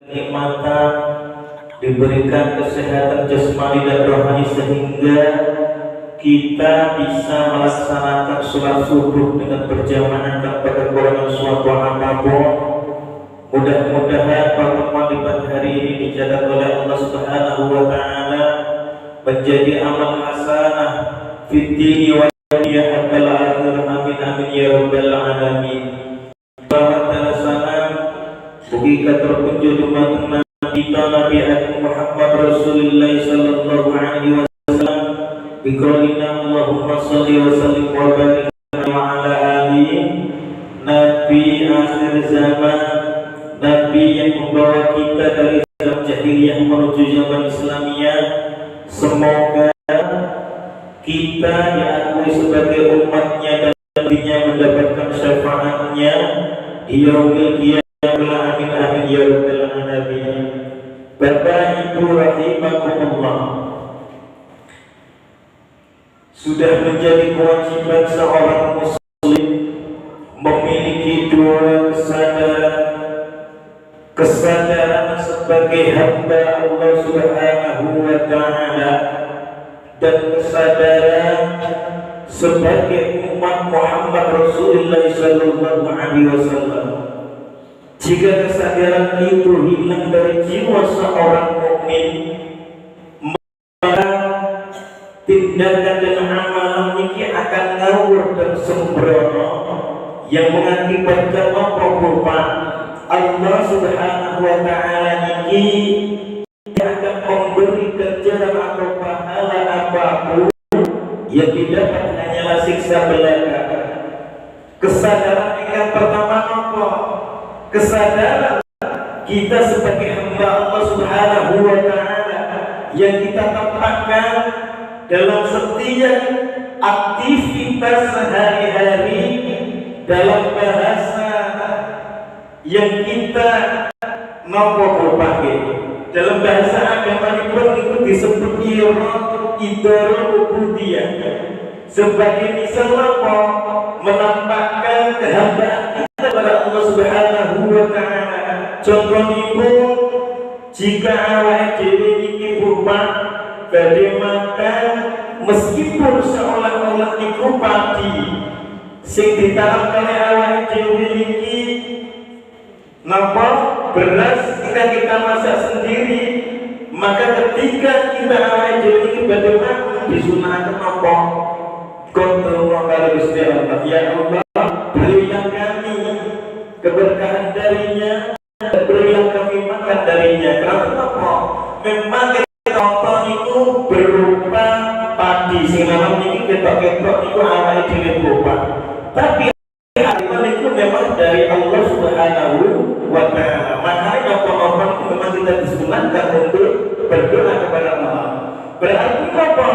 kenikmatan, diberikan kesehatan jasmani dan rohani sehingga kita bisa melaksanakan sholat subuh dengan berjamaah tanpa kekurangan suatu apapun. Mudah-mudahan pertemuan di pagi hari ini dicatat oleh Allah Subhanahu wa Ta'ala menjadi amal hasanah fid dini wa dunya hatta al-akhir. Amin amin ya rabbal alamin. Bukika terkunjung dumateng kita Nabi Muhammad Rasulullah sallallahu alaihi wasallam biqaulina Allahumma shalli wa sallim wa barik ala alihi. Nabi akhir zaman, Nabi yang membawa kita dari zaman jahiliyah menuju zaman Islamiyah. Semoga kita diakui sebagai umatnya dan nantinya mendapatkan syafaatnya di yaumil qiyamah. Amin amin ya rabbal alamin. Bapak Ibu rahimakumullah, sudah menjadi kewajiban seorang muslim memiliki dua kesadaran sebagai hamba Allah Subhanahu wa Ta'ala dan kesadaran sebagai umat Muhammad Rasulullah sallallahu alaihi wasallam. Jika kesadaran itu hilang dari jiwa seorang mukmin, maka tindakan dan amalan ini akan ngawur dan sembrono yang mengakibatkan apa? Allah Subhanahu wa Ta'ala ini akan memberi ganjaran atau pahala apapun yang didapat hanyalah siksa belaka. Kesadaran yang pertama apa? Kesadaran kita sebagai hamba Allah Subhanahu wa Ta'ala yang kita tempatkan dalam setiap aktivitas sehari-hari, dalam bahasa yang kita mampu pakai. Dalam bahasa agama itu disebut idarul ubudiyah. Sebagai misal apa? Menampakkan kehambaan kita kepada Allah Subhanahu wa Ta'ala. Contohipun, jika awak dhewe iki bupak badhe makan, meskipun seolah-olah niku padi sing ditanam oleh awak dhewe iki napa beras kita masak sendiri, maka ketika kita awak dhewe iki badhe makan disunahkan apa? Qadallahu kali Gusti Allah, ya Allah, berilah kami keberkahan darinya, berilah kami makan darinya. Kenapa? Memang contoh itu berupa padi, sing alam ini ketok-ketok itu awalnya dhewe berupa. Tapi harian itu memang dari Allah Subhanahu wa Ta'ala. Makanya apa-apa itu memang kita disunahkan untuk berdoa kepada Allah. Berarti apa?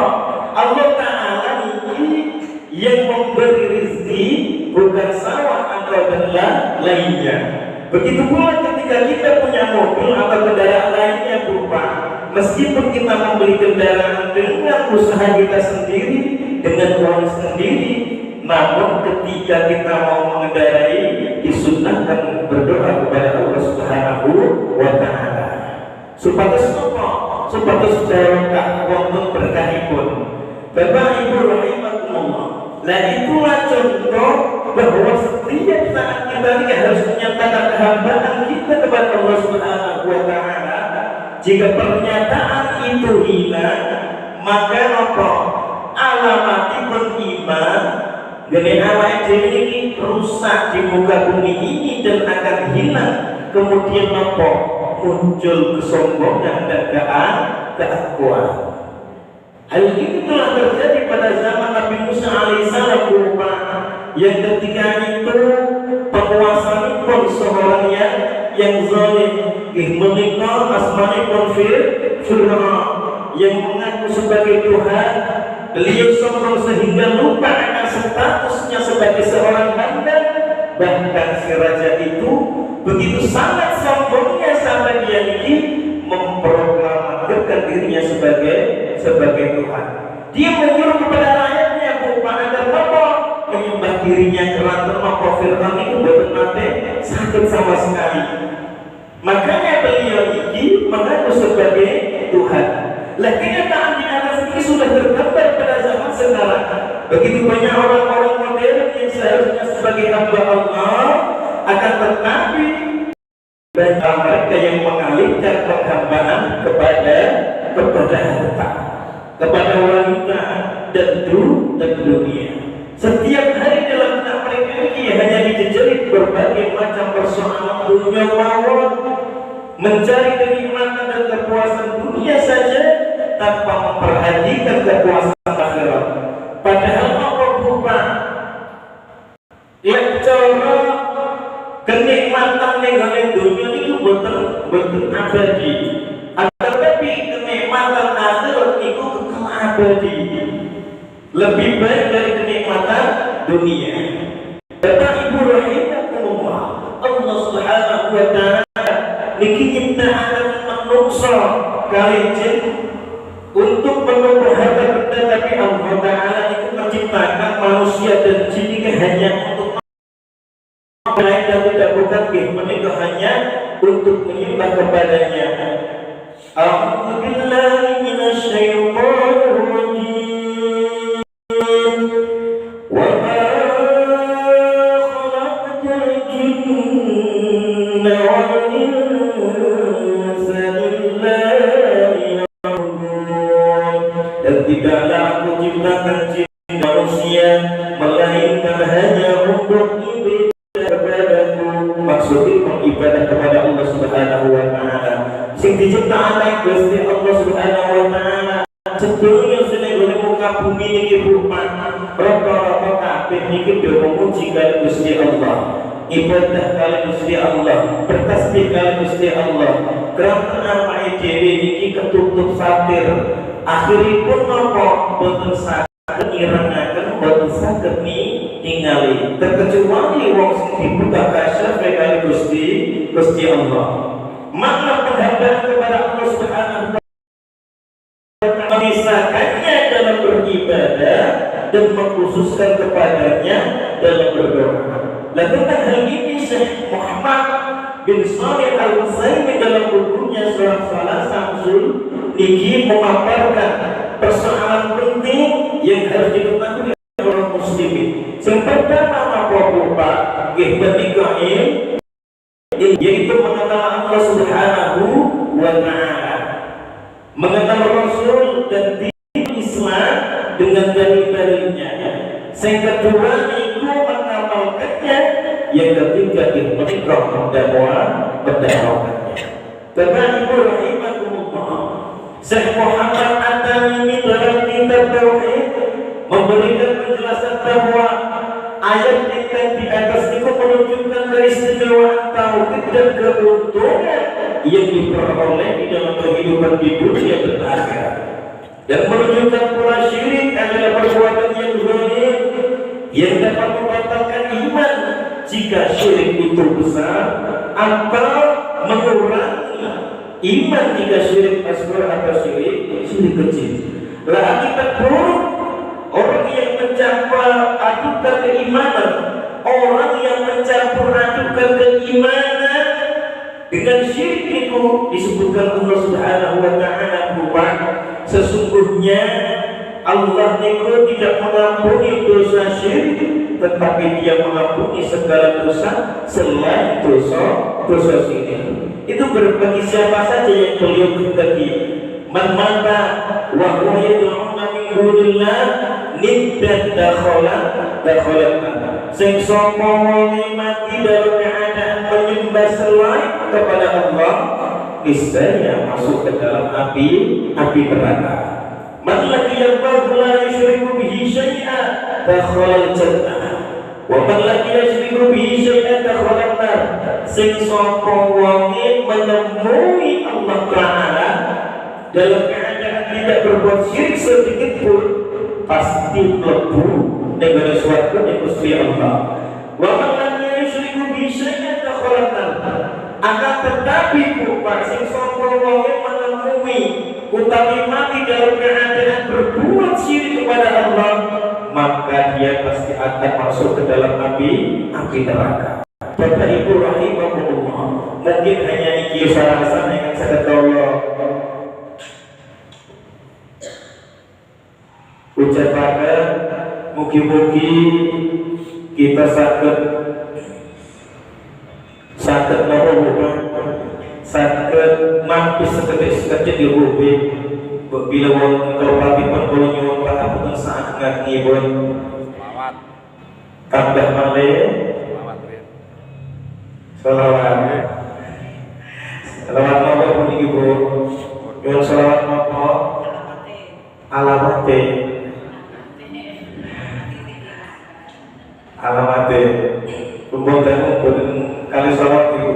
Allah Ta'ala ini yang memberi rezeki, bukan sawah atau adalah lainnya. Begitu pula ketika kita punya mobil atau kendaraan lainnya berupa, meskipun kita membeli kendaraan dengan usaha kita sendiri, dengan uang sendiri, namun ketika kita mau mengendarai disunahkan berdoa kepada Allah Subhanahu wa Ta'ala. Supados apa? Supados barokah wonten berkahipun. Bapak Ibu rahimakumullah. Nah itulah contoh bahwa setiap saat kita ini harus menyatakan kehambaan kita kepada Allah Subhanahu wa Ta'ala. Jika pernyataan itu hilang, maka apa? Alamatipun iman gene awake dhewe iki rusak di muka bumi ini dan akan hilang. Kemudian apa? Muncul kesombongan dan keakuan. Hal ini telah terjadi pada zaman Nabi Musa alaihissalam yang ketika itu penguasa pun seorang yang zalim, menikah asmanipun Fir'aun yang mengaku sebagai Tuhan. Beliau sombong sehingga lupa akan statusnya sebagai seorang hamba. Bahkan si raja itu begitu sangat sombongnya sampai dia ini memproklamirkan dirinya sebagai Tuhan. Dia menyuruh kepada rakyatnya agar apa? Menyembah dirinya kerana apa Fir'aun itu betul-betul sakit sama sekali. Makanya beliau mengaku sebagai Tuhan. Lah kenyataan di atas ini sudah tergambar pada zaman sekarang. Begitu banyak orang-orang modern yang seharusnya sebagai hamba Allah, akan tetapi banyak mereka yang mengalihkan penghambaan kepada harta, kepada wanita dan dunia. Setiap hari dalam benak mereka ini hanya dijejerit berbagai macam persoalan dunia mawon, mencari kenikmatan dan kepuasan dunia saja tanpa memperhatikan kepuasan akhirat. Padahal apa rupa yang cara kenikmatan yang dunia itu betul abadi, tetapi kenikmatan akhirat itu kekal abadi, lebih baik dari kenikmatan dunia. Bapak Ibu rahimakumullah, Allah Subhanahu wa taala niki nyiptakan manusia kalian untuk menumbuh harta benda, tapi Allah taala itu menciptakan manusia dan jin ini hanya untuk lain dan tidak bukan menikah hanya untuk menyembah kepadanya. A'udzu billahi minasyaitonir rajim. Wa ma khalaqtul jinna wal insa illa liya'budun. Dan tidaklah aku ciptakan jin manusia melainkan hanya untuk maksudnya mengibadah kepada Allah Subhanahu wa taala. Sing diciptakan Gusti Allah Subhanahu wa taala sedaya seneng muka bumi niki rupa rata-rata kabeh niki memuji kali Gusti Allah, ibadah kali Gusti Allah, bertasbih kali Gusti Allah. Keranten awake dhewe niki ketutup satir, akhiripun napa boten saged irengaken, boten saged ningali, terkecuali wong sing dibuka kasyaf kali Gusti Allah. Makna penghambaan kepada Allah Subhanahu wa taala memisahkannya dalam beribadah dan mengkhususkan kepadanya dalam berdoa. Lakukan hal ini Syekh Muhammad bin Shalih Al-Utsaimin dalam bukunya Surah Salah Samsul niki memaparkan persoalan penting yang harus diketahui orang muslimin. Yang pertama apa nggih menika yaitu mengenal Allah Subhanahu wa taala, mengenal Rasul dan din Islam dengan dalil-dalilnya. Yang kedua itu mengamalkannya. Yang ketiga itu menikah mendakwakannya. Bapak Ibu rahimakumullah, Syekh Muhammad At-Tamimi dalam kitab Tauhid memberikan penjelasan bahwa ayat yang di atas itu menunjukkan keistimewaan tauhid dan keuntungan yang diperoleh di dalam kehidupan di dunia dan akhirat, dan menunjukkan pula syirik adalah perbuatan yang zalim yang dapat membatalkan iman jika syirik itu besar atau mengurangi iman jika syirik asghar atau syirik kecil. Lah akibat buruk orang yang mencampur adukan keimanan, orang yang mencampur adukan keimanan dengan syirik itu disebutkan Allah Subhanahu wa taala berupa sesungguhnya Allah niku tidak mengampuni dosa syirik, tetapi Dia mengampuni segala dosa selain dosa syirik. Itu bagi siapa saja yang beliau kehendaki. Man mata wa huwa yad'una min dunillah niddan dakhalat. Sing sapa wong mati dalam keadaan menyembah selain kepada Allah, niscaya masuk ke dalam api neraka. Man laqiyahu la yusyriku bihi syai'an dakhala al-jannah. Wa man laqiyahu bihi syai'an dakhala an-nar. Sing sapa wong menemui Allah Ta'ala dalam keadaan tidak berbuat syirik sedikit pun, pasti mlebu negara swarga Gusti Allah. Wa man lam yusyriku bihi syai'an dakhala an-nar. Akan tetapi sing sapa wong menemui utawi mati dalam keadaan berbuat syirik kepada Allah, maka dia pasti akan masuk ke dalam api neraka. Bapak Ibu rahimahumullah, mungkin hanya iki saran yang saya tahu Mugi-mugi kita sakit nopo bukan sakit mampir seketik di rubi bila wong kelopatipun kula nyuwun pangapunten saat ngangipun tambah malih selawat nopo puniki Bu nyuwun selawat nopo alamate kumpul kali selawat Ibu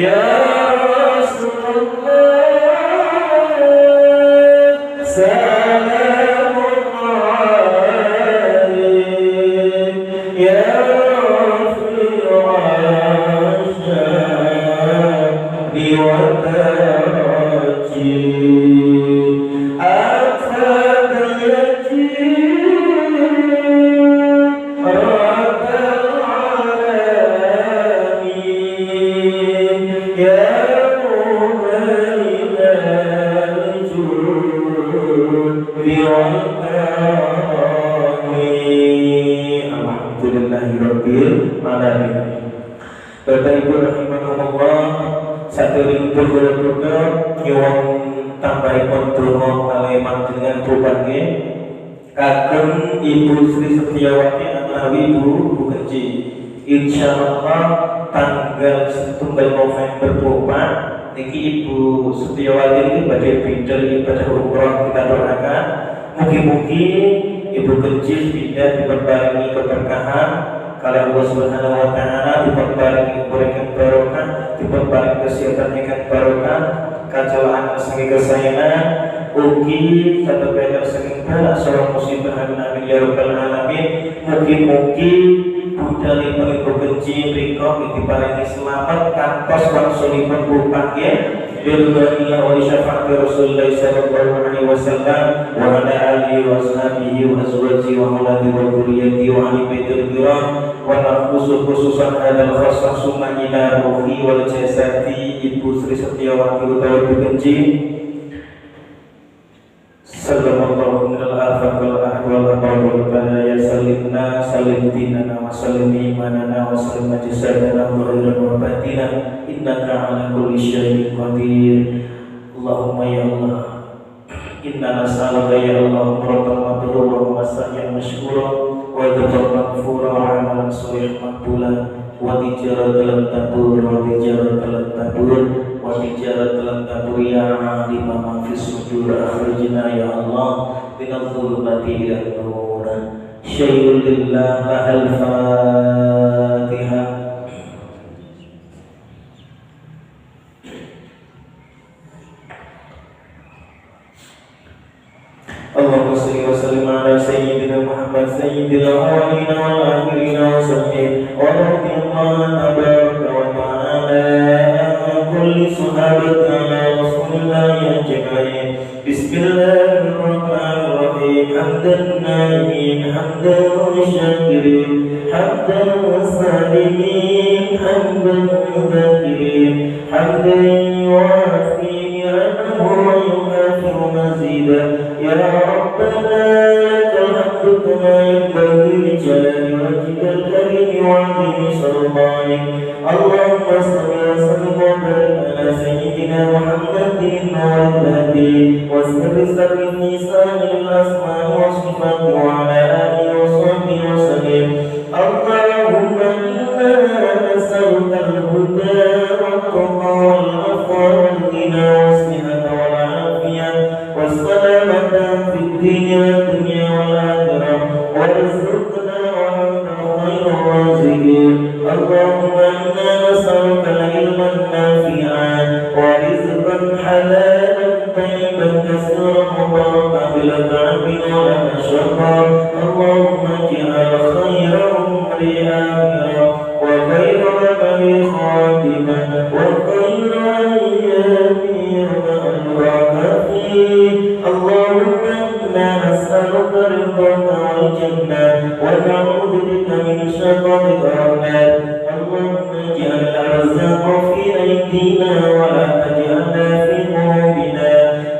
Ya Rasul walhamdulillahirabbil alamin. Bapak Ibu rahimakumullah, saderengipun kula duka nyuwun tambahipun donga kalih panjenengan rupange kagem Ibu Sri Setiawati utawi Ibu Kenci. Insyaallah tanggal 1 November 24 niki Ibu Setiawati ini badhe bidal ibadah umroh. Kita doakan mugi-mugi Ibu Kenci tidak diperbaiki keberkahan kalau Allah Subhanahu wa taala, diperbaiki umur yang barokah, diperbaiki kesehatan yang barokah, kacalaan saking kesayangan, ugi tetep saking bala sawa musibah amin ya rabbal alamin. Mugi-mugi budalipun Ibu Kenci mriko diparingi selamat kantos wangsulipun rupake billahi wa syafaati Rasulullah sallallahu alaihi wasallam wa ala alihi wa sahbihi wa azwajihi wa auladi wa dzurriyyati wa ali baitil kiram wa khususan hadal khasah summa ila ruhi wal jasadi Ibu Sri Setiawati utawi Ibu Kenci sallallahu minal afaq wal ahwal wal balaya salimna salim dinana wa salim imanana wa salim jasadana wa ghairan wa batina innaka ala kulli syai'in qadir. Allahumma ya Allah, inna nas'aluka ya Allah muratan mabrura wa sa'yan mashkura wa dzikran maghfura wa amalan shalih maqbula wa tijaratan tabur wa tijaratan tabur wa tijaratan tabur ya alima ma fi sudur akhrijna ya Allah minadh dhulumati ila nur. Syai'un lillah lahal Fatihah. Allahumma shalli wa sallim ala sayyidina Muhammad sayyidil awwalin wal akhirin wa sallim wa radiyallahu tabaraka wa ta'ala an kulli sahabati ala rasulillahi ajma'in. Bismillahirrahmanirrahim. Hamdan na'imin hamdan syakirin hamdan salimin hamdan dhakirin hamdan yuafi ni'amahu wa yukafiru mazidah. Ya Rabbana lakal hamdu kama yanbaghi li jalali wajhikal karim wa 'azimi sultanik. Allahumma shalli wa sallim wa barik ala sayyidina Muhammadin wa alihi wa sirri lisanil asma'i wa sifati wa ala alihi wa sahbihi wa sallim. Allahumma inna nas'aluka al-huda wat-tuqa wal-'afwa wal-ghina was-sihhata wal-'afiyah was-salamata fid din wad dunya wal akhirah warzuqna wa anta khairur raziqin. Allahumma inna nas'aluka ilman nafi'an wa rizqan halalan tayyiban kasiran mubarakan bila ta'bin wa la mashaqqa. Allahumma ij'al khayra umri akhirah wa khayra amali khatimah wa khayra ayyami al-barakah. Allahumma inna nas'aluka ridhaka wal jannah wa na'udzu bika min sakhatika wan nar. Allahumma ij'al al-arzaqa fi aydina wa la taj'alha fi qulubina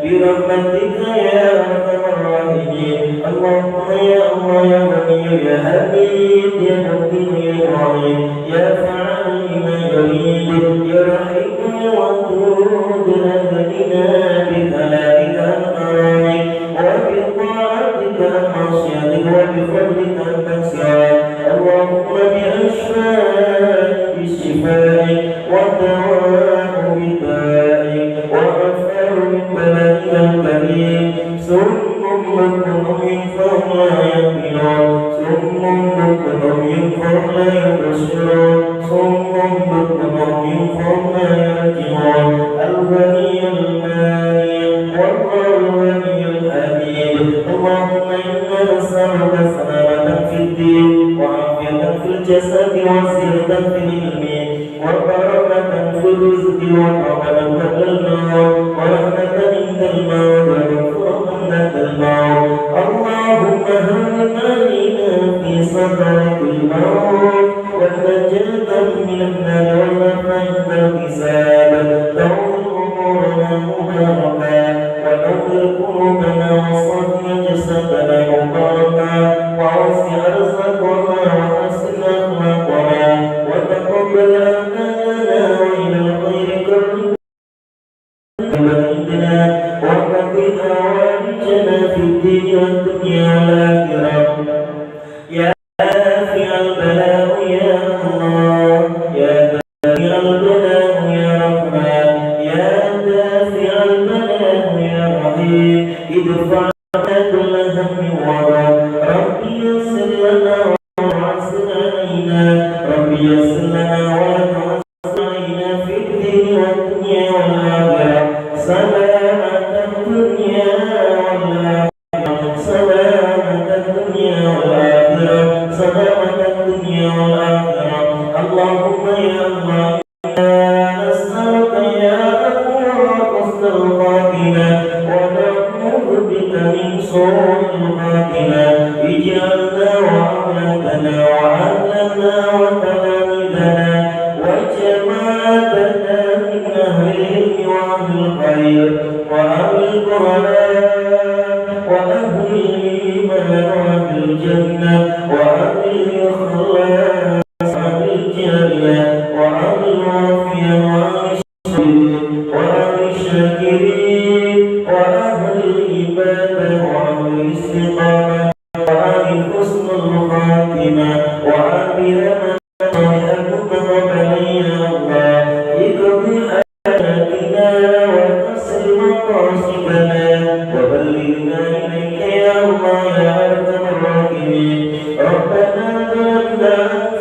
bi rahmatika ya arhamar rahimin. Allahumma ya Allah ya Ghani ya Hamid ya Muqim ya Mu'in ya Fa'al lima yurid ya Rahim ya Wadud hadina bi halalika al-haram wa bi ta'atika al-masyadik wa bi fadlika al-mansiyat. Allahumma bi ashfa'i bi shifai wa dawa'u bi da'i wa afaru min bala'ika al-karim. Summum maknum fahum la yaqilun summum maknum fahum la yubsirun summum maknum fahum la yarji'un. Al-Ghani al-Mani wal-Ghani al-Hamid. Allahumma inna nas'aluka salamatan fid din wa afiyatan fil jasad wa ziyadatan fil ilmi wa barakatan fil rizqi wa rahmatan fil maut wa rahmatan indal maut wa ghufratan indal maut. Allahumma hawwin 'alaina fi sakaratil maut wa najatan minan nar wal maf'al hisab. Tawil umurana mubarakah wa nawwir qulubana wa sahih jasadana mubarakah wa wasi' arzaqana wa تعسر علينا رب يسر لنا ولا تعسر علينا في الدين والدنيا والآخرة سلامة الدنيا والآخرة سلامة الدنيا والآخرة سلامة الدنيا والآخرة اللهم يا الله نسألك يا الله حسن الخاتمة ونعوذ بك من سوء الخاتمة اجعلنا وأولادنا وأهلنا وتلاميذنا وجماعتنا من أهل العلم وأهل الخير وأهل القرآن وأهل الإيمان وأهل الجنة وأهل الإخلاص وأهل الجنة وأهل العافية وأهل الشاكرين وأهل العبادة وأهل الاستقامة وأهل حسن الخاتمة وأهل صالحكم وبلينا الله اقضي حاجاتنا وكسر مقاصدنا وبلغنا إليك يا الله يا أرحم الراحمين ربنا ظلمنا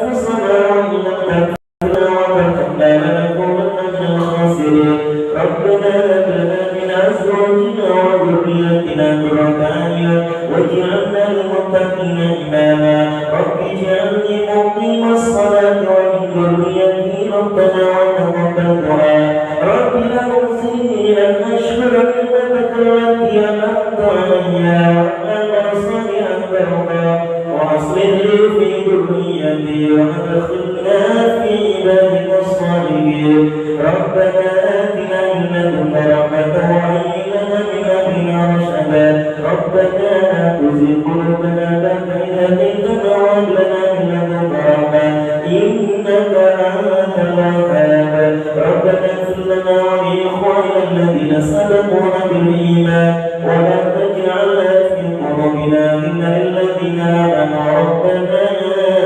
أنفسنا وإن لم تغفر لنا وترحمنا لنكونن من الخاسرين ربنا هب لنا من أزواجنا وذرياتنا قرة أعين واجعلنا للمتقين إماما رب اجعلني مقيم الصلاة ومن ذريتي ربنا وتقبل دعاء رب أوزعني أن أشكر نعمتك التي أنعمت علي وأعمل صالحا ترضى وأصلح لي في ذريتي وأدخلنا في عبادك الصالحين ربنا آتنا من لدنك رحمة وهيئ لنا من أمرنا رشدا ربنا لا تزغ قلوبنا بعد إذ هديتنا وهب لنا من لدنك رحمة إنك أنت الوهاب ربنا اغفر لنا ولإخواننا الذين سبقونا بالإيمان ولا تجعلنا في قلوبنا غلا للذين آمنوا ربنا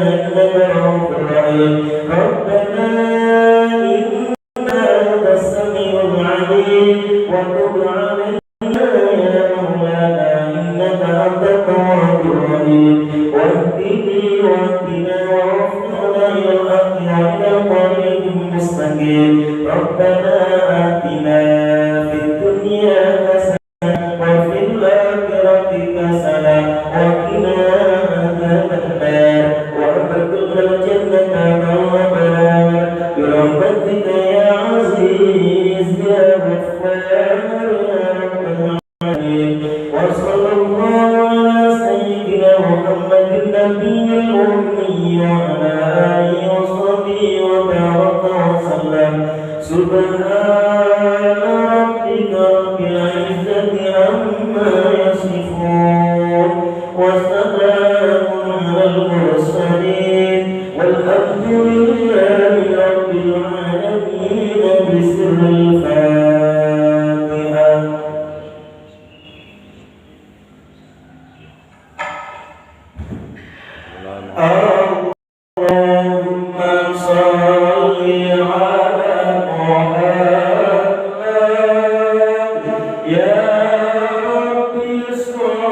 إنك رؤوف رحيم ربنا إنك أنت السميع العليم وتب علينا يا مولانا إنك أنت التواب الرحيم واهدني واهدنا ووفقنا إلى الحق وإلى طريق مستقيم ربنا آتنا في الدنيا حسنة وفي الآخرة حسنة وقنا عذاب النار وأدخلنا الجنة مع الأبرار برحمتك يا عزيز يا غفار يا رب العالمين وصلى الله على سيدنا محمد النبي الأمي وعلى آله وصحبه وبارك وسلم سبحان ربك رب العزة عما يصفون وسلام على المرسلين والحمد لله رب العالمين بسر الفاتحة اللهم صل على محمد يا رب صل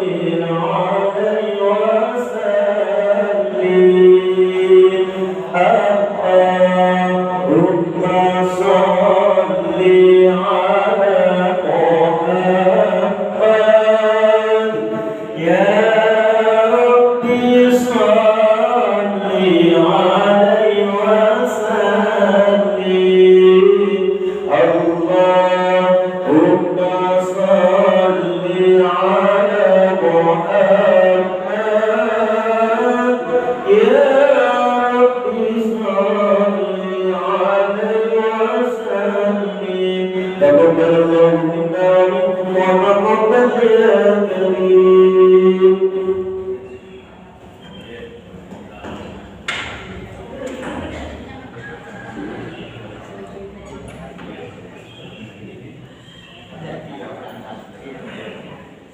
عليه وسلم اللهم صل على محمد يا رب صل عليه وسلم اللهم صل على محمد يا رب صل عليه وسلم تقبل الله منا ومنكم وتقبل يا كريم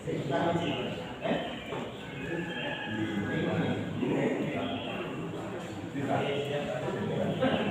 Terima kasih.